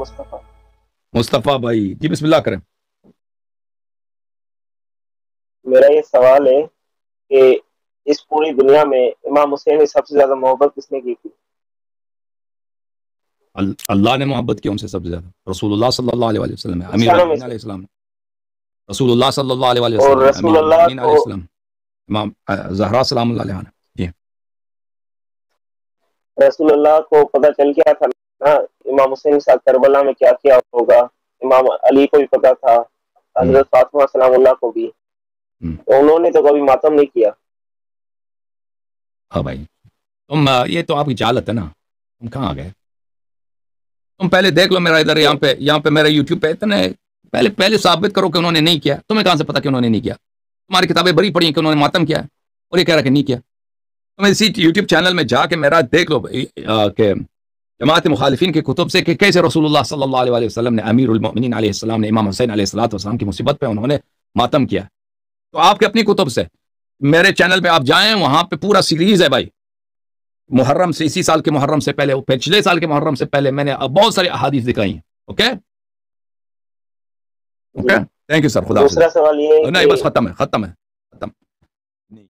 मुस्तफ़ा। मुस्तफ़ा भाई जी, बिस्मिल्लाह करें। मेरा ये सवाल है कि इस पूरी दुनिया में इमाम हुसैन से सबसे ज्यादा मोहब्बत किसने की थी? अल्लाह ने मोहब्बत की उनसे सबसे ज्यादा, रसूलुल्लाह सल्लल्लाहु अलैहि वसल्लम है, अमीरुल इंसानों में मोमिनीन से। अलैहि सलाम है, रसूलुल्लाह सल्लल्लाहु अलैहि और वसल्लम है, रसूल अमीरुल अल्लाह मोमिनीन को अलैहि सलाम, इमाम ज़हरा सलामुल्लाह अलैहा। जी रसूल अल्लाह को पता चल गया था ना इमाम हुसैन के साथ करबला में क्या किया होगा। इमाम अली को भी पता था, हम्म, हजरत फातिमा सलामुल्लाह को भी। हम्म। तो उन्होंने तो कभी मातम नहीं किया। हाँ भाई, तुम ये तो आपकी जालत है ना, तुम कहाँ आ गए? तुम पहले देख लो मेरा इधर, क्यों? यहाँ पे मेरा यूट्यूब पे इतने, पहले पहले साबित करो कि उन्होंने नहीं किया। तुम्हें कहाँ से पता कि उन्होंने नहीं किया? तुम्हारी किताबें बड़ी पड़ी हैं कि उन्होंने मातम किया है, और ये कह रहा कि नहीं किया। तुम इसी यूट्यूब चैनल में जाके मेरा देख लो कि जमात मुखालिफिन की कुतुब से कि कैसे रसूलुल्लाह सल्लल्लाहु अलैहि वसल्लम ने, अमीरुल मोमिनीन अलैहि सलाम ने इमाम हुसैन अलैहि सलाम की मुसीबत पे उन्होंने मातम किया। तो आपके अपनी कुतुब से, मेरे चैनल पे आप जाएं, वहां पे पूरा सीरीज है भाई। मुहर्रम से, इसी साल के मुहर्रम से पहले, पिछले साल के मुहर्रम से पहले मैंने बहुत सारी अहादीस दिखाई हैं। ओके जी। ओके, थैंक यू सर, खुदा हाफिज। दूसरा सवाल ये है नहीं बस कि खत्म है, खत्म है।